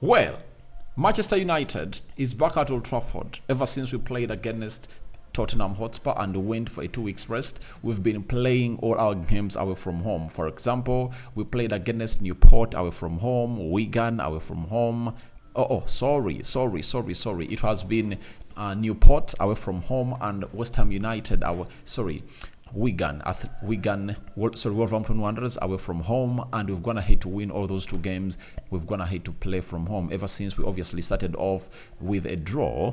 Well, Manchester United is back at Old Trafford ever since we played against Tottenham Hotspur and went for a 2 weeks rest. We've been playing all our games away from home. For example, we played against Newport away from home, Wigan away from home. Sorry. It has been Newport away from home and West Ham United Wolverhampton Wanderers away from home, and we've gone ahead to win all those 2 games. We've gone ahead to play from home ever since we obviously started off with a draw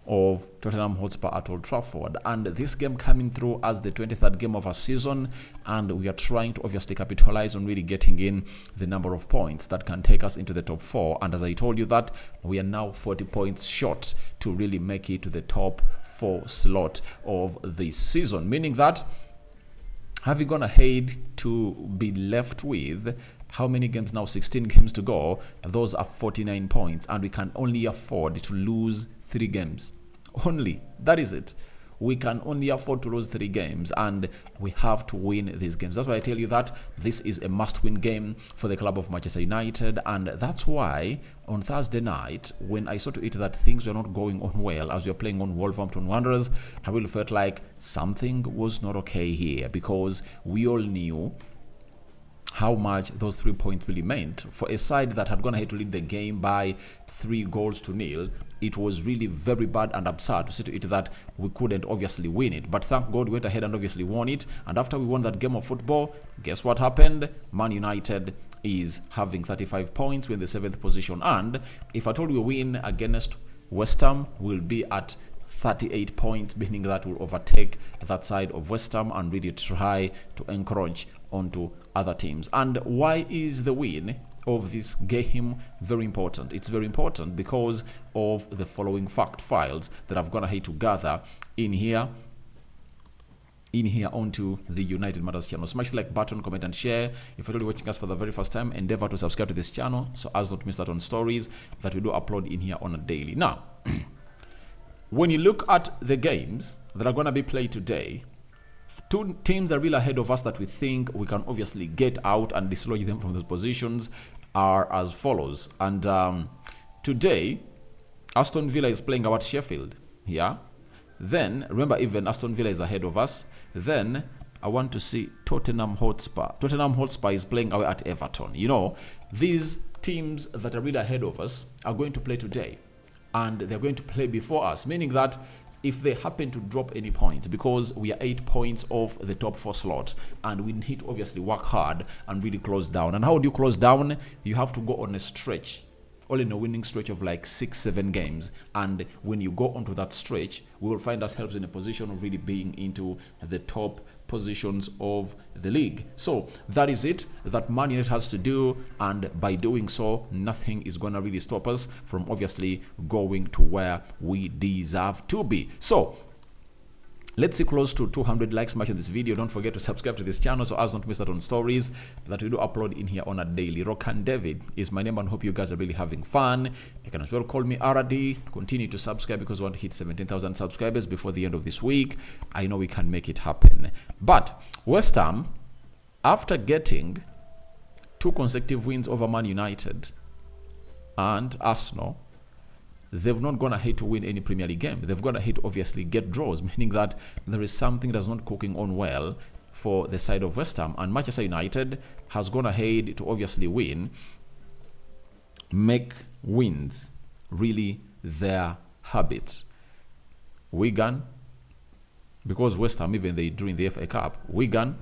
of Tottenham Hotspur at Old Trafford, and this game coming through as the 23rd game of our season, and we are trying to obviously capitalize on really getting in the number of points that can take us into the top 4. And as I told you that we are now 40 points short to really make it to the top 4 slot of this season, meaning that having gone ahead to be left with how many games now? 16 games to go. Those are 49 points, and we can only afford to lose 3 games. Only. That is it. We can only afford to lose 3 games, and we have to win these games. That's why I tell you that this is a must-win game for the club of Manchester United, and that's why on Thursday night, when I saw to it that things were not going on well as we were playing on Wolverhampton Wanderers, I really felt like something was not okay here, because we all knew how much those 3 points really meant for a side that had gone ahead to lead the game by 3-0. It was really very bad and absurd to see to it that we couldn't obviously win it. But thank God we went ahead and obviously won it. And after we won that game of football, guess what happened? Man United is having 35 points. We're in the 7th position. And if at all we win against West Ham, we'll be at 38 points, meaning that we'll overtake that side of West Ham and really try to encroach onto other teams. And why is the win of this game very important? It's very important because of the following fact files that I've gone ahead to gather in here onto the United Matters channel. Smash the like button, comment and share. If you're really watching us for the very first time, endeavor to subscribe to this channel so as not to miss out on stories that we do upload in here on a daily. Now, when you look at the games that are going to be played today, 2 teams are really ahead of us that we think we can obviously get out and dislodge them from those positions are as follows. And today, Aston Villa is playing out Sheffield. Yeah. Then, remember, even Aston Villa is ahead of us. Then, I want to see Tottenham Hotspur. Tottenham Hotspur is playing away at Everton. You know, these teams that are really ahead of us are going to play today. And they're going to play before us, meaning that if they happen to drop any points, because we are 8 points off the top 4 slot, and we need to obviously work hard and really close down. And how do you close down? You have to go on a stretch, all in a winning stretch of like 6-7 games. And when you go onto that stretch, we will find ourselves in a position of really being into the top positions of the league. So that is it that Man United has to do, and by doing so, nothing is going to really stop us from obviously going to where we deserve to be. So let's see close to 200 likes match on this video. Don't forget to subscribe to this channel so as not to miss out on stories that we do upload in here on a daily. Rokan David is my name, and hope you guys are really having fun. You can as well call me RD. Continue to subscribe because we want to hit 17,000 subscribers before the end of this week. I know we can make it happen. But West Ham, after getting 2 consecutive wins over Man United and Arsenal, they've not gone ahead to win any Premier League game. They've gone ahead to obviously get draws, meaning that there is something that's not cooking on well for the side of West Ham. And Manchester United has gone ahead to obviously make wins really their habits. Wigan, because West Ham, even they drew in the FA Cup, Wigan,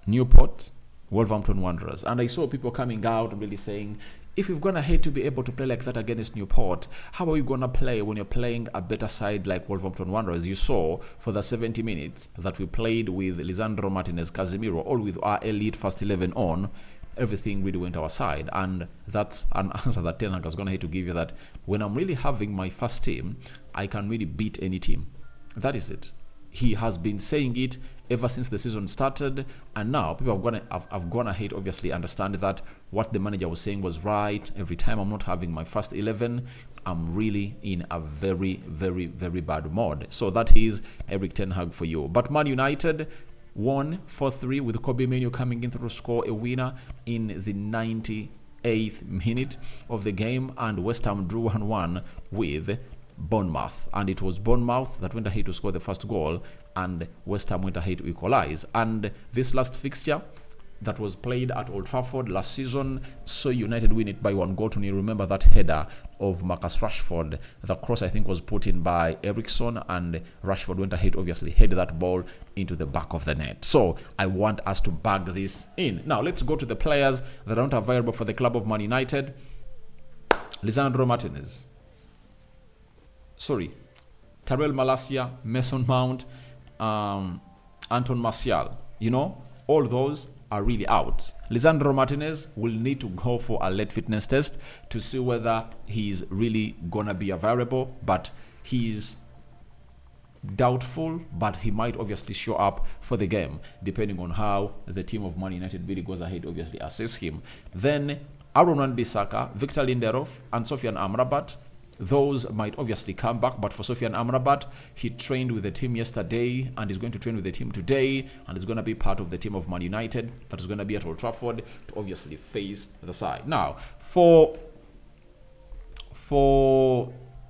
Newport, Wolverhampton Wanderers. And I saw people coming out and really saying, if you've gone ahead to be able to play like that against Newport, how are you going to play when you're playing a better side like Wolverhampton Wanderers? You saw for the 70 minutes that we played with Lisandro Martinez, Casemiro, all with our elite first 11 on, everything really went our side. And that's an answer that Ten Hag has gone ahead to give you, that when I'm really having my first team, I can really beat any team. That is it. He has been saying it ever since the season started, and now people have gone ahead obviously understand that what the manager was saying was right. Every time I'm not having my first 11, I'm really in a very, very, very bad mode. So that is Eric Ten Hag for you. But Man United won 4-3 with Mainoo coming in to score a winner in the 93rd 8th minute of the game, and West Ham drew 1-1 with Bournemouth, and it was Bournemouth that went ahead to score the first goal, and West Ham went ahead to equalize. And this last fixture that was played at Old Trafford last season saw United win it by 1-0. Remember that header of Marcus Rashford? The cross, I think, was put in by Eriksson, and Rashford went ahead, obviously headed that ball into the back of the net. So I want us to bag this in. Now let's go to the players that aren't available for the club of Man United. Lisandro Martinez, Tyrell Malacia, Mason Mount, Anton Martial, all those are really out. Lisandro Martinez will need to go for a late fitness test to see whether he's really gonna be available, but he's doubtful, but he might obviously show up for the game depending on how the team of Man United really goes ahead, obviously assess him. Then Aaron Wan-Bissaka, Victor Lindelof, and Sofiane Amrabat, those might obviously come back, but for Sofiane Amrabat, he trained with the team yesterday and is going to train with the team today, and is going to be part of the team of Man United that is going to be at Old Trafford to obviously face the side. Now, for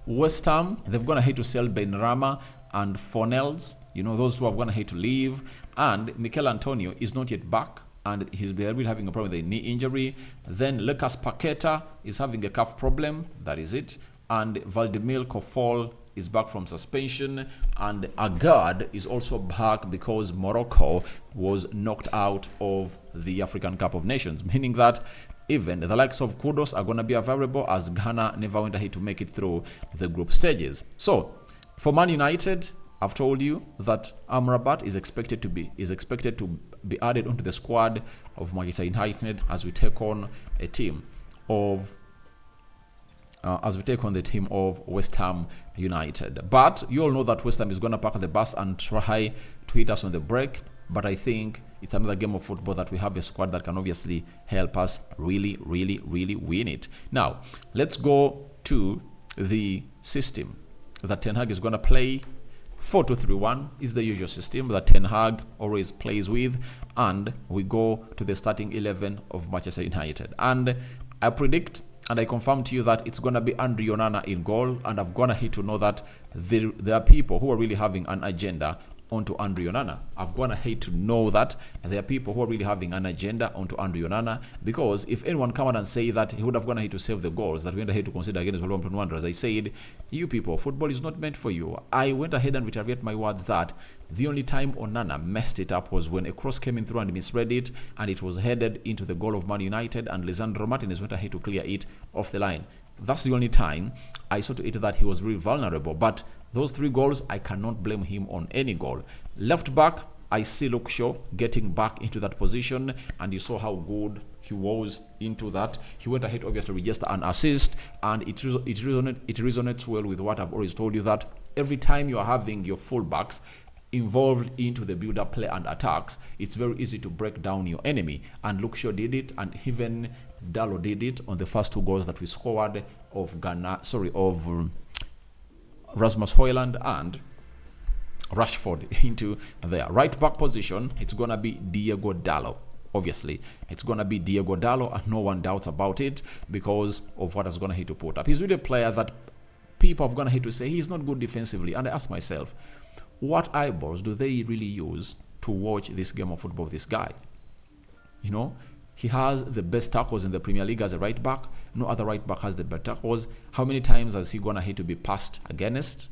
West Ham, they've gone ahead to sell Benrahma and Fornells, those who have gone ahead to leave, and Mikel Antonio is not yet back, and he's really having a problem with a knee injury. Then Lucas Paqueta is having a calf problem, that is it. And Valdemir Kofol is back from suspension, and Agard is also back because Morocco was knocked out of the African Cup of Nations, meaning that even the likes of Kudos are going to be available, as Ghana never went ahead to make it through the group stages. So for Man United, I've told you that Amrabat is expected to be added onto the squad of Manchester United as we take on a team of the team of West Ham United. But you all know that West Ham is going to park the bus and try to hit us on the break. But I think it's another game of football that we have a squad that can obviously help us really, really, really win it. Now, let's go to the system that Ten Hag is going to play. 4-2-3-1 is the usual system that Ten Hag always plays with. And we go to the starting 11 of Manchester United. And I predict and I confirm to you that it's going to be Andre Onana in goal. And I've gone ahead to know that there are people who are really having an agenda onto Andre Onana. I've gone ahead to know that there are people who are really having an agenda onto Andre Onana, because if anyone come out and say that he would have gone ahead to save the goals that we went ahead to consider against Wolverhampton Wanderers, I said, you people, football is not meant for you. I went ahead and reiterate my words that the only time Onana messed it up was when a cross came in through and misread it, and it was headed into the goal of Man United, and Lisandro Martinez went ahead to clear it off the line. That's the only time I saw to it that he was really vulnerable. But those 3 goals, I cannot blame him on any goal. Left back, I see Luke Shaw getting back into that position, and you saw how good he was into that. He went ahead, obviously, register an assist, and it resonates well with what I've always told you, that every time you are having your fullbacks involved into the build-up play and attacks, it's very easy to break down your enemy. And Luke Shaw did it, and even Dalot did it on the first 2 goals that we scored of Rasmus Hojlund and Rashford into their right back position. It's gonna be Diego Dalot. Obviously, it's gonna be Diego Dalot, and no one doubts about it because of what is gonna hit to put up. He's really a player that people have gonna hit to say he's not good defensively, and I ask myself, what eyeballs do they really use to watch this game of football with this guy? He has the best tackles in the Premier League as a right back. No other right back has the best tackles. How many times has he gone ahead to be passed against?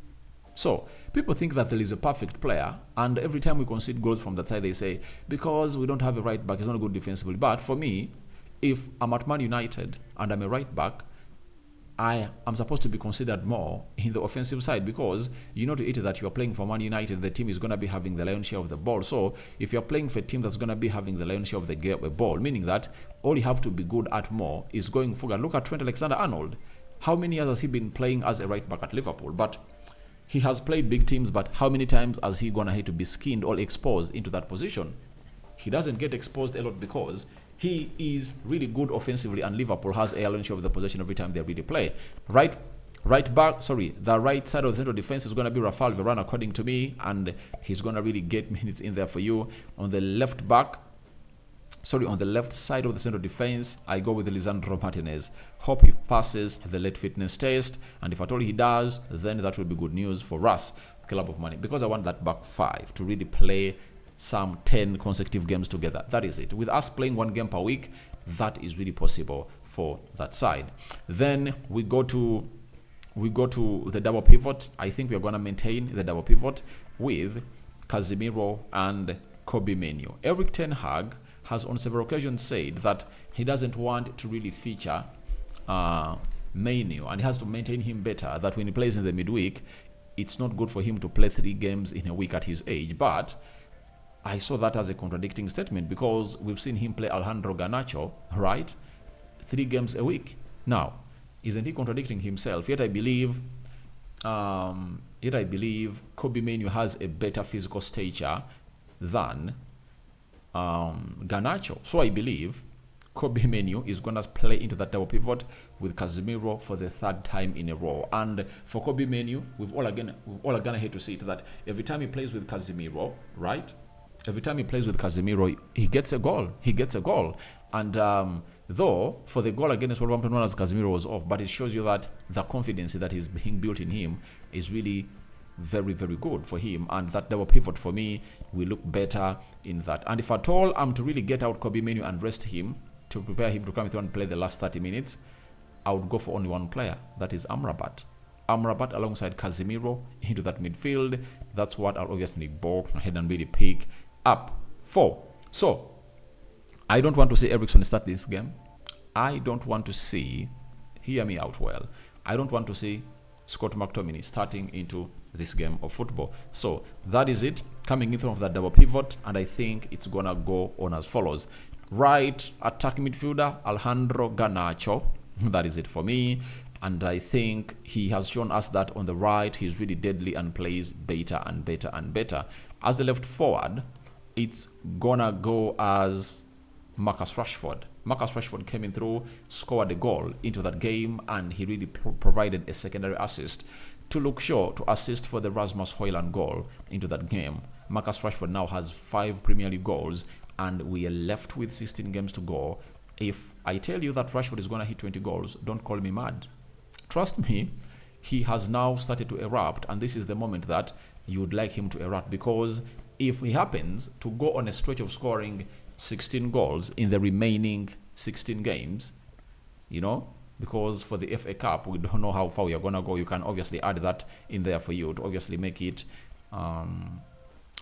So people think that there is a perfect player, and every time we concede goals from that side, they say, because we don't have a right back, he's not good defensively. But for me, if I'm at Man United and I'm a right back, I am supposed to be considered more in the offensive side, because you know to it that you are playing for Man United, the team is going to be having the lion's share of the ball. So if you're playing for a team that's going to be having the lion's share of the ball, meaning that all you have to be good at more is going forward. Look at Trent Alexander-Arnold. How many years has he been playing as a right back at Liverpool? But he has played big teams, but how many times has he gone ahead to be skinned or exposed into that position? He doesn't get exposed a lot because he is really good offensively, and Liverpool has a lion's share of the possession every time they really play. The right side of the central defense is going to be Rafael Varane, according to me, and he's going to really get minutes in there for you. On the left back, Sorry, on the left side of the central defense, I go with Lisandro Martinez. Hope he passes the late fitness test, and if at all he does, then that will be good news for us, Club of Money, because I want that back five to really play some 10 consecutive games together. That is it. With us playing 1 game per week, that is really possible for that side. Then we go to the double pivot. I think we are going to maintain the double pivot with Casemiro and Kobbie Mainoo. Eric Ten Hag has on several occasions said that he doesn't want to really feature Mainoo, and he has to maintain him better, that when he plays in the midweek, it's not good for him to play 3 games in a week at his age. But I saw that as a contradicting statement, because we've seen him play Alejandro Garnacho, right? 3 games a week. Now, isn't he contradicting himself? Yet I believe Kobbie Mainoo has a better physical stature than Garnacho. So I believe Kobbie Mainoo is going to play into that double pivot with Casemiro for the 3rd time in a row. And for Kobbie Mainoo, we've all gonna hate to see it, that every time he plays with Casemiro, right? Every time he plays with Casemiro, he gets a goal. And though for the goal against Wolverhampton, as Casemiro was off, but it shows you that the confidence that is being built in him is really very, very good for him. And that double pivot for me will look better in that. And if at all I'm to really get out Kobbie Mainoo and rest him to prepare him to come through and play the last 30 minutes, I would go for only one player. That is Amrabat. Amrabat alongside Casemiro into that midfield. That's what I'll obviously go ahead and really pick up for. So I don't want to see Eriksen start this game. I don't want to see, hear me out well, I don't want to see Scott McTominay starting into this game of football. So that is it, coming in front of that double pivot, and I think it's gonna go on as follows. Right attacking midfielder, Alejandro Garnacho. That is it for me. And I think he has shown us that on the right, he's really deadly and plays better and better and better. As the left forward, it's gonna go as Marcus Rashford. Marcus Rashford came in through, scored a goal into that game, and he really provided a secondary assist to Luke Shaw to assist for the Rasmus Hojlund goal into that game. Marcus Rashford now has 5 Premier League goals, and we are left with 16 games to go. If I tell you that Rashford is going to hit 20 goals, don't call me mad. Trust me, he has now started to erupt, and this is the moment that you would like him to erupt, because if he happens to go on a stretch of scoring 16 goals in the remaining 16 games, you know, because for the FA Cup, we don't know how far we are going to go. You can obviously add that in there for you to obviously make it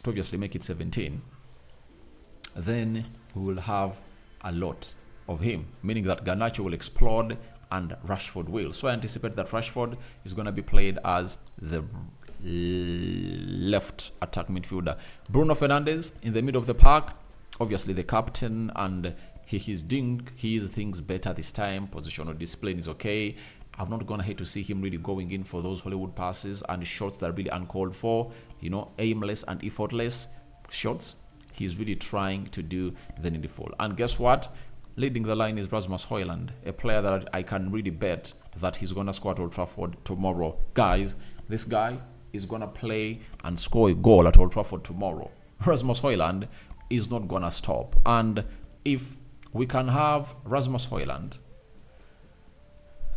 17. Then we will have a lot of him, meaning that Garnacho will explode and Rashford will. So I anticipate that Rashford is going to be played as the left attack midfielder. Bruno Fernandes in the middle of the park, obviously the captain, and he's doing his things better this time. Positional discipline is okay. I'm not going to hate to see him really going in for those Hollywood passes and shots that are really uncalled for, you know, aimless and effortless shots. He's really trying to do the needful. And guess what? Leading the line is Rasmus Hojlund, a player that I can really bet that he's going to score at Old Trafford tomorrow. Guys, this guy is going to play and score a goal at Old Trafford tomorrow. Rasmus Hojlund is not going to stop. And if we can have Rasmus Hojlund,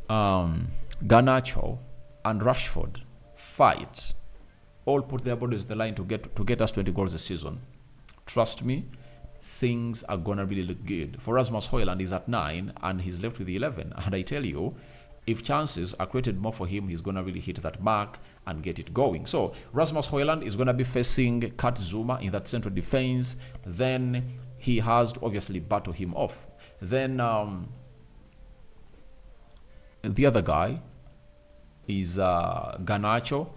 Garnacho, and Rashford fight, all put their bodies on the line to get us 20 goals a season, trust me, things are gonna really look good. For Rasmus Hojlund, he's at 9 and he's left with 11. And I tell you, if chances are created more for him, he's gonna really hit that mark and get it going. So Rasmus Hojlund is gonna be facing Kurt Zuma in that central defense. Then he has to obviously battle him off. Then the other guy is Garnacho.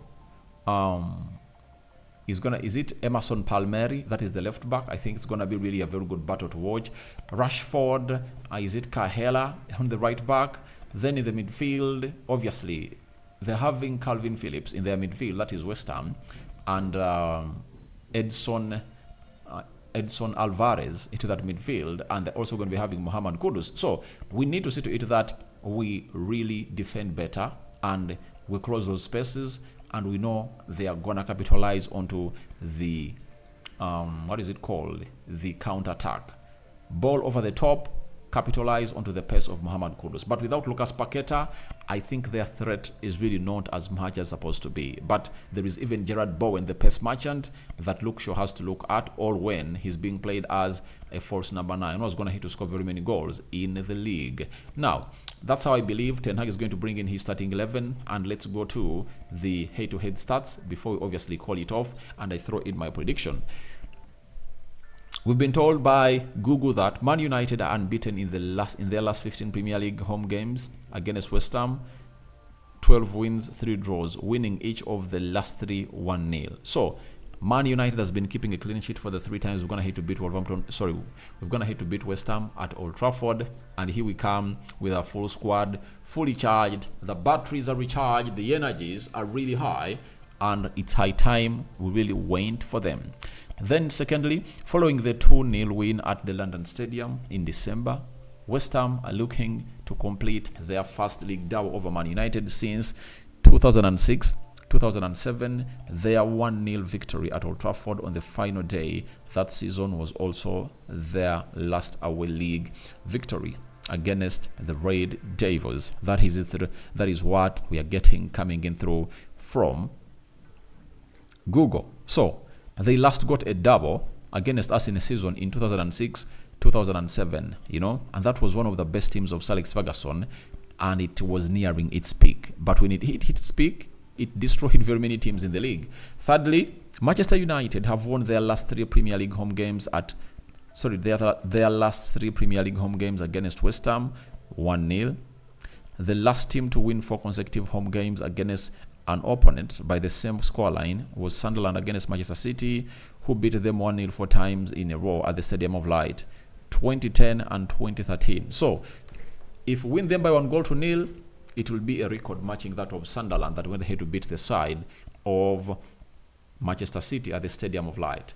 Is it Emerson Palmieri? That is the left back. I think it's gonna be really a very good battle to watch. Rashford, is it Kahela on the right back? Then in the midfield, obviously they're having Calvin Phillips in their midfield. That is West Ham, and Edson Alvarez into that midfield, and they're also going to be having Mohamed Kudus. So we need to see to it that we really defend better and we close those spaces, and we know they are going to capitalize onto the the counter attack. ball over the top, capitalize onto the pace of Mohamed Kudus. But without Lucas Paqueta, I think their threat is really not as much as supposed to be. But there is even Gerard Bowen, the pace merchant, that Luke Shaw has to look at, all when he's being played as a false number 9. Who's going to hit to score very many goals in the league. Now, that's how I believe Ten Hag is going to bring in his starting 11. And let's go to the head-to-head stats before we obviously call it off and I throw in my prediction. We've been told by Google that Man United are unbeaten in their last 15 Premier League home games against West Ham. 12 wins, 3 draws, winning each of the last 3 1-0. So Man United has been keeping a clean sheet for the 3 times we're gonna hit to beat Wolverhampton. Sorry, we're gonna hit to beat West Ham at Old Trafford, and here we come with our full squad, fully charged. The batteries are recharged, the energies are really high, and it's high time we really wait for them. Then secondly, following the 2-0 win at the London Stadium in December, West Ham are looking to complete their first league double over Man United since 2006-2007. Their 1-0 victory at Old Trafford on the final day that season was also their last away league victory against the Red Devils. That is what we are getting coming in through from Google. So they last got a double against us in a season in 2006-2007, and that was one of the best teams of Sir Alex Ferguson, and it was nearing its peak. But when it hit its peak, it destroyed very many teams in the league. Thirdly, Manchester United have won their last 3 Premier League home games their last 3 Premier League home games against West Ham, 1-0. The last team to win 4 consecutive home games against an opponent by the same scoreline was Sunderland against Manchester City, who beat them 1-0 4 times in a row at the Stadium of Light, 2010 and 2013. So, if we win them by 1-0, it will be a record matching that of Sunderland that went ahead to beat the side of Manchester City at the Stadium of Light.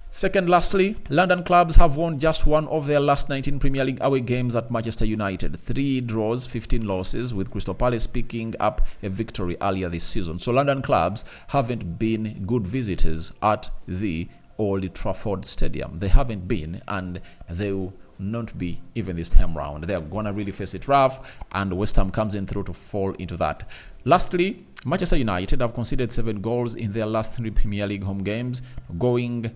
Second, lastly, London clubs have won just one of their last 19 Premier League away games at Manchester United. 3 draws, 15 losses, with Crystal Palace picking up a victory earlier this season. So London clubs haven't been good visitors at the Old Trafford Stadium. They haven't been, and they will not be even this time round. They are going to really face it rough, and West Ham comes in through to fall into that. Lastly, Manchester United have conceded 7 goals in their last 3 Premier League home games, going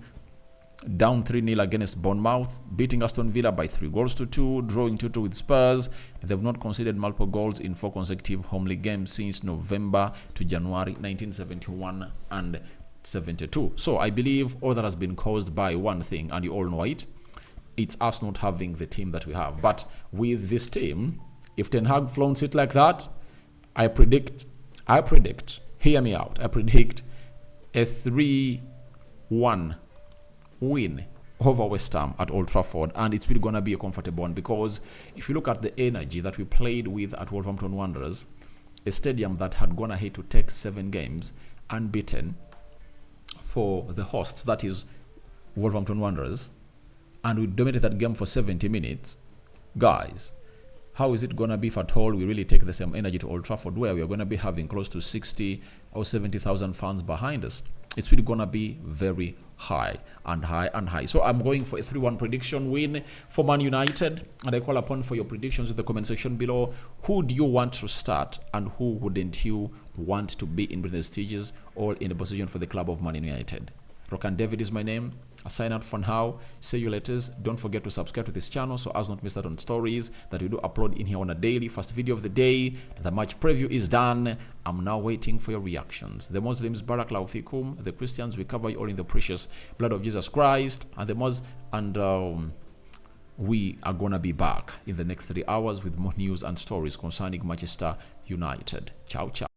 down 3-0 against Bournemouth, beating Aston Villa by 3-2, drawing 2-2 with Spurs. They've not conceded multiple goals in 4 consecutive home league games since November to January 1971 and 72. So I believe all that has been caused by one thing, and you all know it. It's us not having the team that we have. But with this team, if Ten Hag flaunts it like that, I predict, hear me out, I predict a 3-1 win over West Ham at Old Trafford, and it's really going to be a comfortable one, because if you look at the energy that we played with at Wolverhampton Wanderers, a stadium that had gone ahead to take 7 games unbeaten for the hosts, that is Wolverhampton Wanderers, and we dominated that game for 70 minutes, guys, how is it going to be if at all we really take the same energy to Old Trafford, where we are going to be having close to 60 or 70,000 fans behind us? It's really going to be very high and high and high. So I'm going for a 3-1 prediction win for Man United, and I call upon for your predictions in the comment section below. Who do you want to start, and who wouldn't you want to be in the stages or in the position for the club of Man United? Rokan David is my name. I sign out for now. See you later. Don't forget to subscribe to this channel so as not to miss out on stories that we do upload in here on a daily. First video of the day. The match preview is done. I'm now waiting for your reactions. The Muslims, Barakallahu fikum. The Christians, we cover you all in the precious blood of Jesus Christ. And the we are gonna be back in the next 3 hours with more news and stories concerning Manchester United. Ciao, ciao.